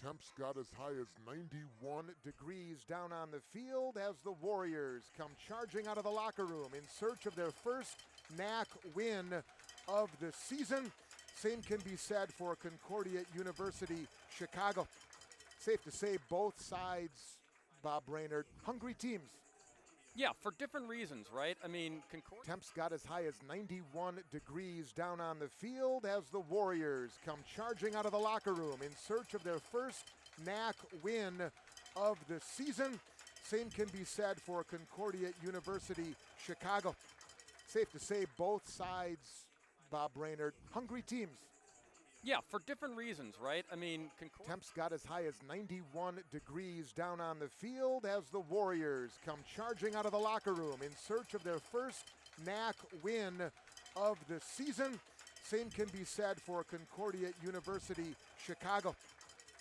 Temps got as high as 91 degrees down on the field as the Warriors come charging out of the locker room in search of their first NAC win of the season. Same can be said for Concordia University, Chicago. Safe to say both sides, Bob Brainerd, hungry teams. Yeah, for different reasons, right? I mean, Temps got as high as 91 degrees down on the field as the Warriors come charging out of the locker room in search of their first NAC win of the season. Same can be said for Concordia University, Chicago. Safe to say both sides, Bob Brainerd, hungry teams. Yeah, for different reasons, right? I mean, Temps got as high as 91 degrees down on the field as the Warriors come charging out of the locker room in search of their first NAC win of the season. Same can be said for Concordia University, Chicago.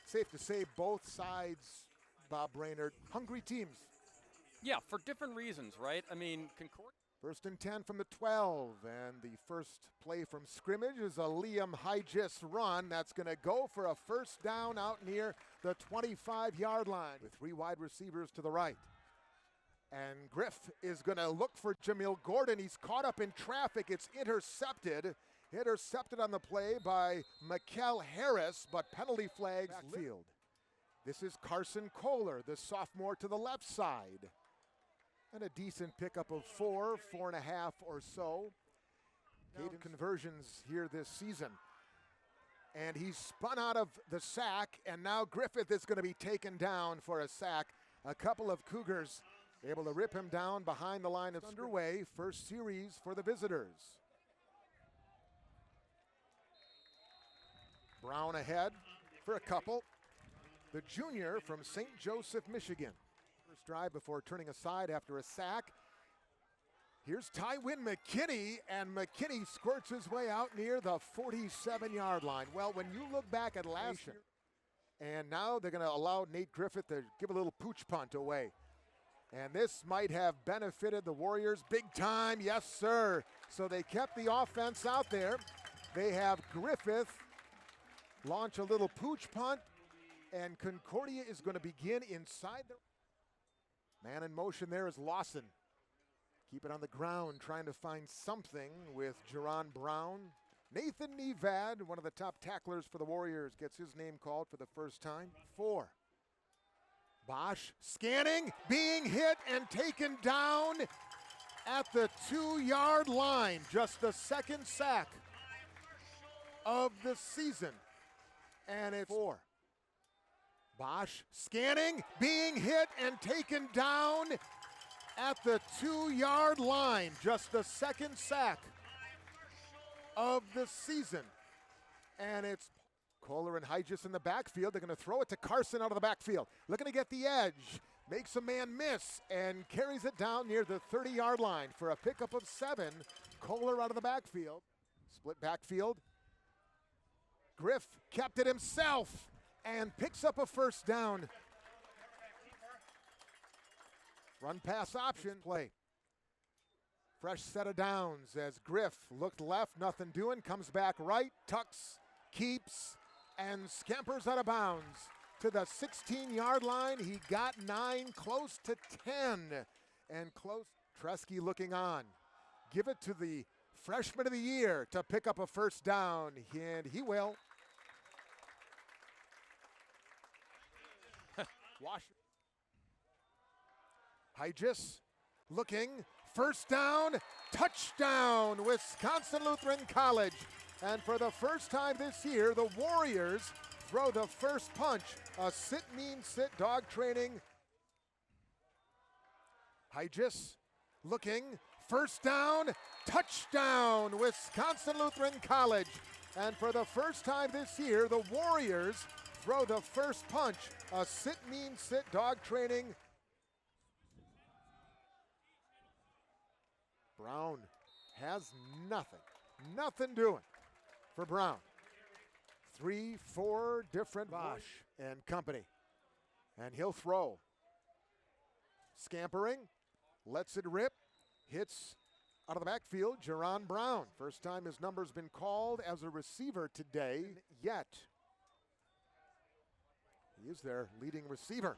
Safe to say both sides, Bob Brainerd, hungry teams. Yeah, for different reasons, right? I mean, Concordia. First and 10 from the 12, and the first play from scrimmage is a Liam Hygis run that's going to go for a first down out near the 25-yard line with three wide receivers to the right. And Griff is going to look for Jamil Gordon. He's caught up in traffic. It's intercepted. Intercepted on the play by Mikel Harris, but penalty flags backfield. This is Carson Kohler, the sophomore, to the left side. And a decent pickup of 4.5 or so. 8 conversions here this season. And he's spun out of the sack, and now Griffith is going to be taken down for a sack. A couple of Cougars able to rip him down behind the line of underway. First series for the visitors. Brown ahead for a couple. The junior from St. Joseph, Michigan. First drive before turning aside after a sack. Here's Tywin McKinney, and McKinney squirts his way out near the 47-yard line. Well, when you look back at last year, and now they're going to allow Nate Griffith to give a little pooch punt away. And this might have benefited the Warriors big time, yes sir. So they kept the offense out there. They have Griffith launch a little pooch punt, and Concordia is going to begin inside the... Man in motion there is Lawson. Keep it on the ground, trying to find something with Jerron Brown. Nathan Nevad, one of the top tacklers for the Warriors, gets his name called for the first time. 4. Bosch scanning, being hit and taken down at the 2-yard line. Just the second sack of the season. And it's 4. Bosch scanning, being hit and taken down at the 2-yard line. Just the second sack of the season. And it's Kohler and Hygis in the backfield. They're going to throw it to Carson out of the backfield. Looking to get the edge. Makes a man miss and carries it down near the 30-yard line for a pickup of 7. Kohler out of the backfield. Split backfield. Griff kept it himself and picks up a first down. Run pass option play. Fresh set of downs as Griff looked left, nothing doing, comes back right, tucks, keeps, and scampers out of bounds to the 16-yard line. He got 9, close to 10, and close. Tresky looking on. Give it to the freshman of the year to pick up a first down, and he will. Washington. Hygis looking, first down, touchdown, Wisconsin Lutheran College. And for the first time this year, the Warriors throw the first punch. A sit, mean, sit dog training. Hygis looking, first down, touchdown, Wisconsin Lutheran College. And for the first time this year, the Warriors throw the first punch. A sit, mean, sit dog training. Brown has nothing doing for Brown. 3, 4 different Bosch and company. And he'll throw. Scampering, lets it rip, hits out of the backfield, Jerron Brown. First time his number's been called as a receiver today yet. He is their leading receiver.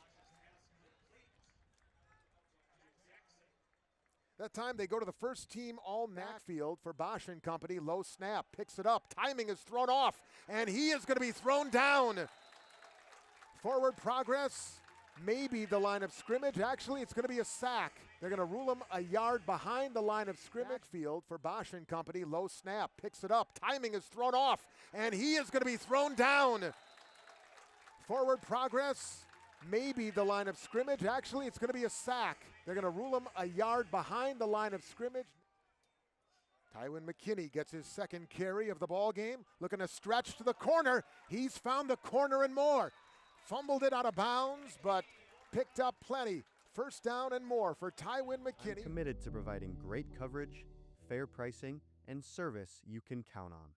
That time they go to the first team all-MAC field for Bosch and company. Low snap, picks it up, timing is thrown off, and he is going to be thrown down. Forward progress, maybe the line of scrimmage. Actually, it's going to be a sack. They're going to rule him a yard behind the line of scrimmage. Field for Bosch and company. Low snap, picks it up, timing is thrown off, and he is going to be thrown down. Forward progress, maybe the line of scrimmage. Actually, it's going to be a sack. They're going to rule him a yard behind the line of scrimmage. Tywin McKinney gets his second carry of the ball game, looking to stretch to the corner. He's found the corner and more. Fumbled it out of bounds, but picked up plenty. First down and more for Tywin McKinney. I'm committed to providing great coverage, fair pricing, and service you can count on.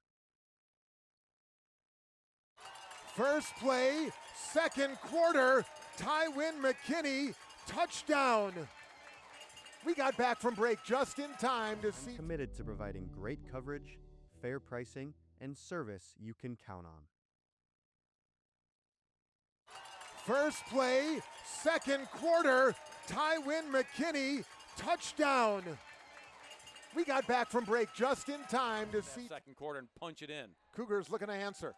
First play, second quarter, Tywin McKinney, touchdown. We got back from break just in time to see. I'm committed to providing great coverage, fair pricing, and service you can count on. First play, second quarter, Tywin McKinney, touchdown. We got back from break just in time to see. Second quarter and punch it in. Cougars looking to answer.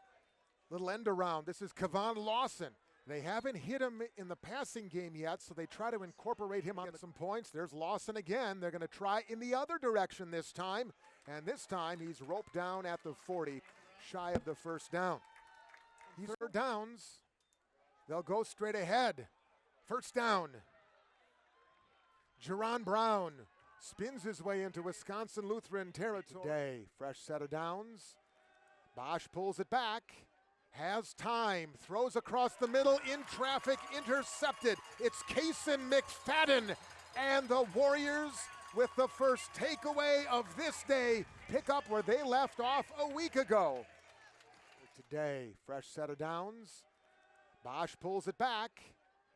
Little end around. This is Kevon Lawson. They haven't hit him in the passing game yet, so they try to incorporate him on some points. There's Lawson again. They're going to try in the other direction this time, and this time he's roped down at the 40, shy of the first down. He's third downs. They'll go straight ahead. First down. Jerron Brown spins his way into Wisconsin Lutheran territory. Today, fresh set of downs. Bosch pulls it back. Has time, throws across the middle, in traffic, intercepted. It's Kason McFadden, and the Warriors with the first takeaway of this day pick up where they left off a week ago. Today, fresh set of downs. Bosch pulls it back,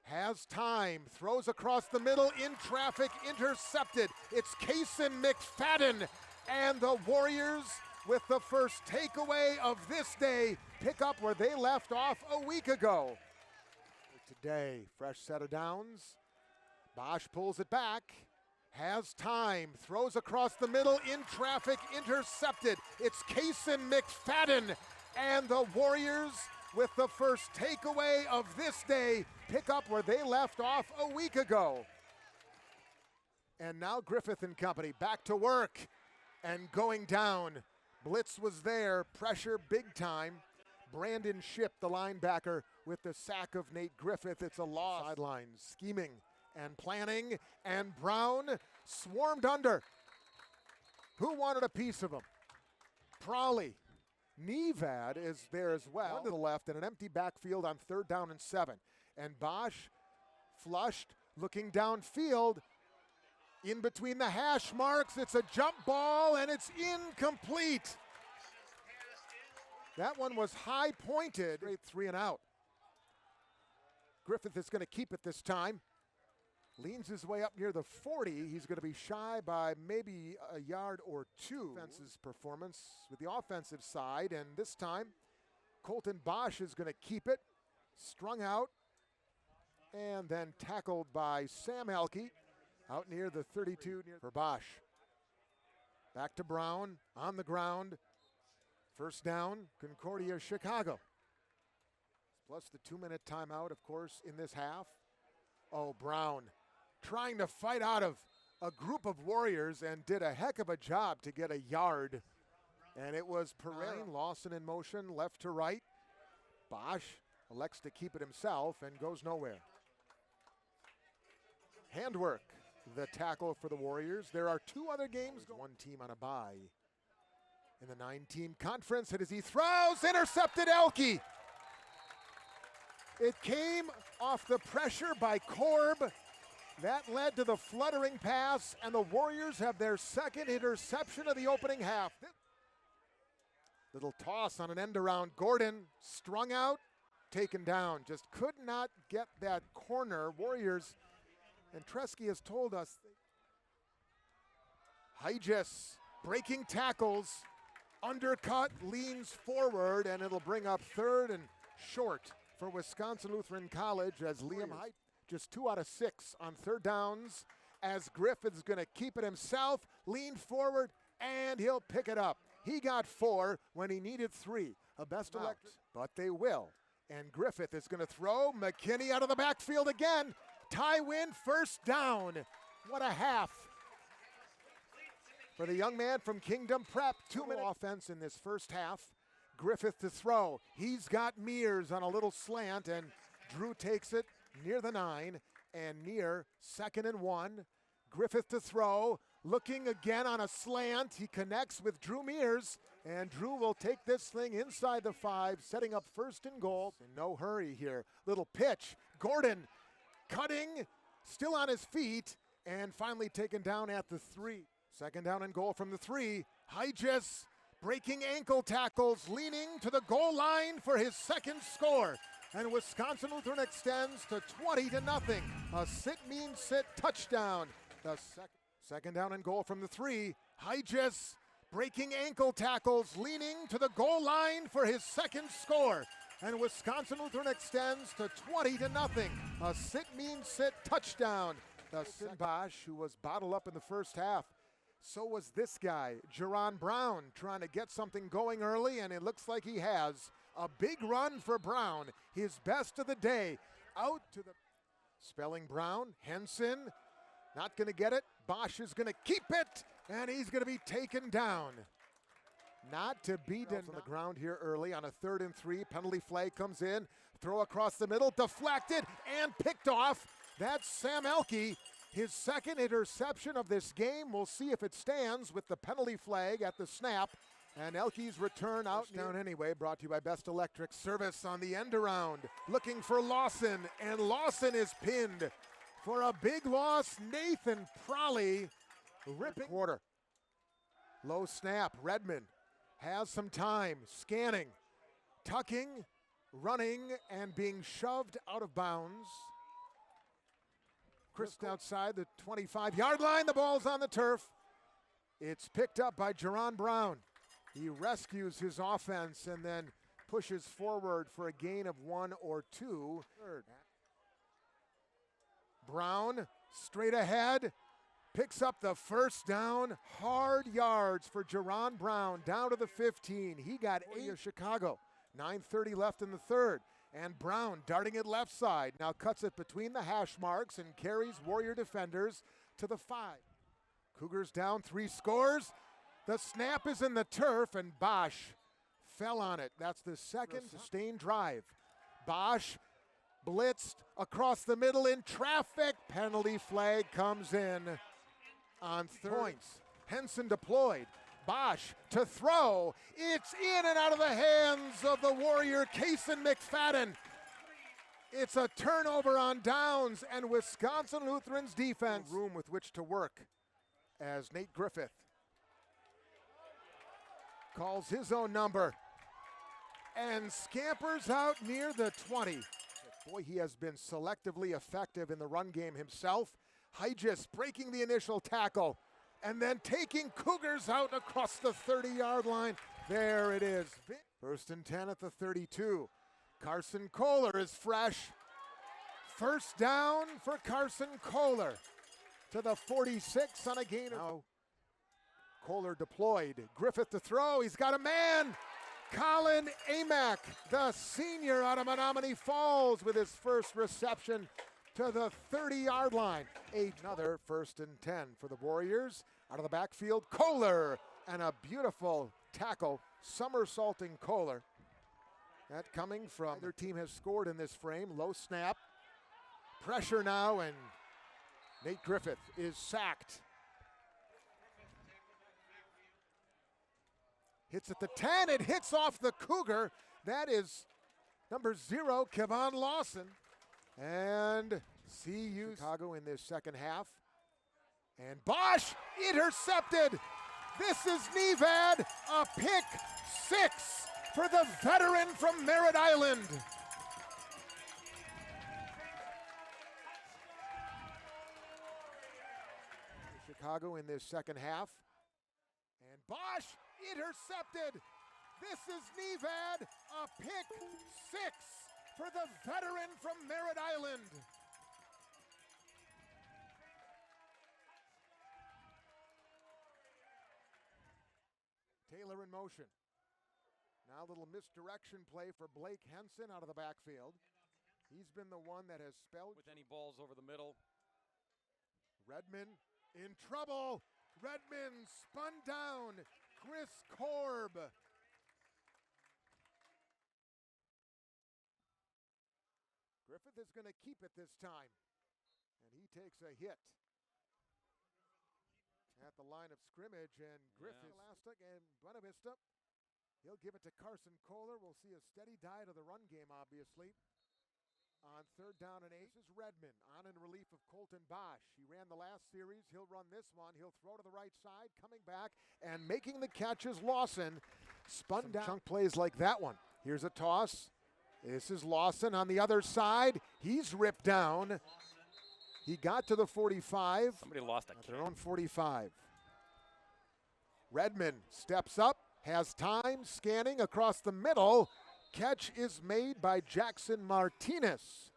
has time, throws across the middle, in traffic, intercepted. It's Kason McFadden, and the Warriors with the first takeaway of this day pick up where they left off a week ago. Today, fresh set of downs. Bosch pulls it back, has time, throws across the middle, in traffic, intercepted. It's Kason McFadden, and the Warriors with the first takeaway of this day pick up where they left off a week ago. And now Griffith and company back to work and going down. Blitz was there, pressure big time. Brandon Shipp, the linebacker, with the sack of Nate Griffith. It's a loss. Sidelines scheming and planning, and Brown swarmed under. Who wanted a piece of him? Prawley. Nevad is there as well. One to the left and an empty backfield on third down and 7. And Bosch flushed, looking downfield. In between the hash marks, it's a jump ball, and it's incomplete. That one was high pointed. Straight 3 and out. Griffith is going to keep it this time. Leans his way up near the 40. He's going to be shy by maybe a yard or 2. Offense's performance with the offensive side, and this time Colton Bosch is going to keep it. Strung out, and then tackled by Sam Elke. Out near the 32 for Bosch. Back to Brown, on the ground. First down, Concordia, Chicago. Plus the 2-minute timeout, of course, in this half. Oh, Brown trying to fight out of a group of Warriors and did a heck of a job to get a yard. And it was Pereira. Lawson in motion, left to right. Bosch elects to keep it himself and goes nowhere. Handwork. The tackle for the Warriors. There are 2 other games. One team on a bye in the 9-team conference. And as he throws, intercepted Elke. It came off the pressure by Korb. That led to the fluttering pass, and the Warriors have their second interception of the opening half. Little toss on an end around. Gordon strung out, taken down. Just could not get that corner. Warriors. And Tresky has told us, Hyges breaking tackles, undercut, leans forward, and it'll bring up third and short for Wisconsin Lutheran College as Liam Height just 2 out of 6 on third downs as Griffith's going to keep it himself, lean forward, and he'll pick it up. He got 4 when he needed 3. A best electric, but they will. And Griffith is going to throw. McKinney out of the backfield again. Ty Wynn, first down. What a half for the young man from Kingdom Prep. 2-minute offense in this first half. Griffith to throw. He's got Mears on a little slant, and Drew takes it near the 9 and near 2nd and 1. Griffith to throw. Looking again on a slant. He connects with Drew Mears, and Drew will take this thing inside the 5, setting up 1st and goal. In no hurry here. Little pitch. Gordon cutting, still on his feet, and finally taken down at the 3. 2nd down and goal from the 3. Hygis breaking ankle tackles, leaning to the goal line for his 2nd score. And Wisconsin Lutheran extends to 20-0. A sit-mean-sit touchdown. The 2nd down and goal from the 3. Hygis breaking ankle tackles, leaning to the goal line for his 2nd score. And Wisconsin Lutheran extends to 20-0. A sit-mean-sit touchdown. The Bosch, who was bottled up in the first half. So was this guy, Jerron Brown, trying to get something going early, and it looks like he has. A big run for Brown, his best of the day. Out to the spelling Brown, Henson, not going to get it. Bosch is going to keep it, and he's going to be taken down. Not to be done on the ground here early on a 3rd and 3. Penalty flag comes in. Throw across the middle, deflected and picked off. That's Sam Elke. His 2nd interception of this game. We'll see if it stands with the penalty flag at the snap. And Elke's return out down anyway, brought to you by Best Electric Service on the end around. Looking for Lawson, and Lawson is pinned for a big loss. Nathan Prolly ripping quarter. Low snap, Redmond has some time, scanning, tucking, running, and being shoved out of bounds. Chris outside the 25-yard line. The ball's on the turf. It's picked up by Jerron Brown. He rescues his offense and then pushes forward for a gain of 1 or 2. Brown straight ahead, picks up the first down. Hard yards for Jerron Brown down to the 15. He got 8 of Chicago. 9:30 left in the 3rd. And Brown darting it left side. Now cuts it between the hash marks and carries Warrior defenders to the 5. Cougars down 3 scores. The snap is in the turf, and Bosch fell on it. That's the 2nd sustained drive. Bosch blitzed across the middle in traffic. Penalty flag comes in on 3 points. Henson deployed. Bosch to throw. It's in and out of the hands of the Warrior, Kason McFadden. It's a turnover on downs, and Wisconsin Lutheran's defense room with which to work as Nate Griffith calls his own number and scampers out near the 20. Boy, he has been selectively effective in the run game himself. Hygis breaking the initial tackle and then taking Cougars out across the 30-yard line. There it is. 1st and 10 at the 32. Carson Kohler is fresh. First down for Carson Kohler to the 46 on a gain of. Kohler deployed. Griffith to throw. He's got a man. Colin Amack, the senior out of Menominee Falls, with his first reception to the 30-yard line. Another 1st and 10 for the Warriors. Out of the backfield, Kohler, and a beautiful tackle, somersaulting Kohler. That coming from their team has scored in this frame. Low snap. Pressure now, and Nate Griffith is sacked. Hits at the 10. It hits off the Cougar. That is number 0, Kevon Lawson. And CU Chicago in this 2nd half. And Bosch intercepted. This is Nevad, a pick 6 for the veteran from Merritt Island. Chicago in this 2nd half. And Bosch intercepted. This is Nevad, a pick 6 for the veteran from Merritt Island. Taylor in motion. Now a little misdirection play for Blake Henson out of the backfield. He's been the one that has spelled with any balls over the middle. Redmond in trouble. Redmond spun down. Chris Korb. Griffith is going to keep it this time. And he takes a hit at the line of scrimmage. And Griffith, Elastic, and Buena Vista. He'll give it to Carson Kohler. We'll see a steady diet of the run game, obviously. On 3rd down and 8, this is Redmond on in relief of Colton Bosch. He ran the last series. He'll run this one. He'll throw to the right side, coming back and making the catch is Lawson. Spun down. Chunk plays like that one. Here's a toss. This is Lawson on the other side. He's ripped down. He got to the 45. Somebody lost a at their own 45. Redmond steps up, has time, scanning across the middle. Catch is made by Jackson Martinez.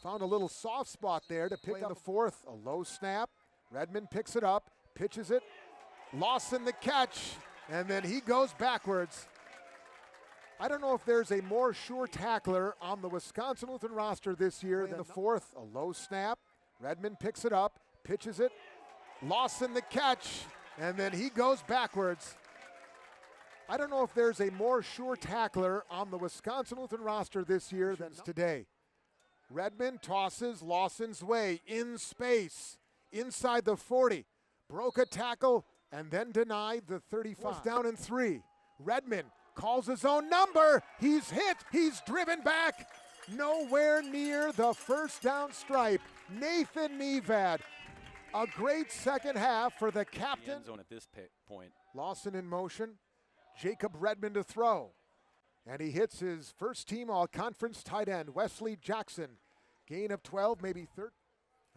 Found a little soft spot there to pick up the 4th. A low snap. Redmond picks it up, pitches it. Lawson the catch, and then he goes backwards. I don't know if there's a more sure tackler on the Wisconsin Lutheran roster this year than the 4th. A low snap. Redmond picks it up, pitches it. Lawson the catch, and then he goes backwards. I don't know if there's a more sure tackler on the Wisconsin Lutheran roster this year than today. Redmond tosses Lawson's way in space, inside the 40. Broke a tackle and then denied the 35. Down in 3. Redmond calls his own number. He's hit. He's driven back. Nowhere near the 1st down stripe. Nathan Nevad. A great second half for the captain. The end zone at this point. Lawson in motion. Jacob Redmond to throw. And he hits his first team all-conference tight end, Wesley Jackson. Gain of 12, maybe 13.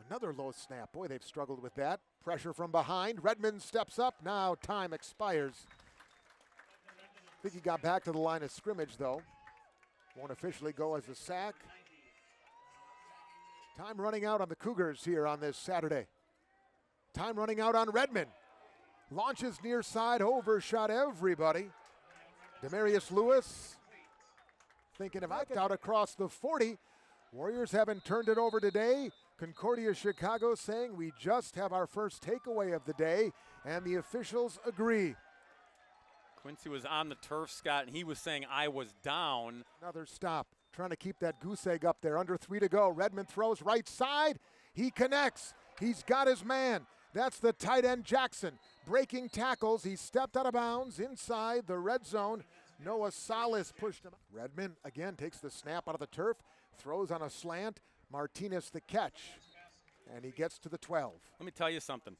Another low snap. Boy, they've struggled with that. Pressure from behind. Redmond steps up. Now time expires. I think he got back to the line of scrimmage, though. Won't officially go as a sack. Time running out on the Cougars here on this Saturday. Time running out on Redmond. Launches near side, overshot everybody. Demarius Lewis thinking of out across the 40. Warriors haven't turned it over today. Concordia, Chicago saying we just have our first takeaway of the day, and the officials agree. Quincy was on the turf, Scott, and he was saying I was down. Another stop, trying to keep that goose egg up there. Under 3 to go. Redmond throws right side. He connects. He's got his man. That's the tight end Jackson. Breaking tackles. He stepped out of bounds inside the red zone. Noah Salas pushed him. Redmond again takes the snap out of the turf. Throws on a slant. Martinez the catch. And he gets to the 12. Let me tell you something.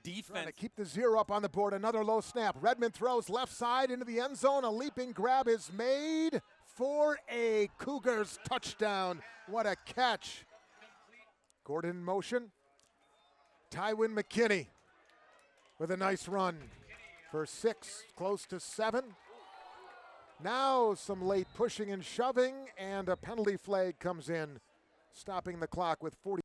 Defense. Trying to keep the 0 up on the board. Another low snap. Redmond throws left side into the end zone. A leaping grab is made for a Cougars touchdown. What a catch. Gordon in motion. Tywin McKinney with a nice run for 6, close to 7. Now some late pushing and shoving, and a penalty flag comes in, stopping the clock with 40.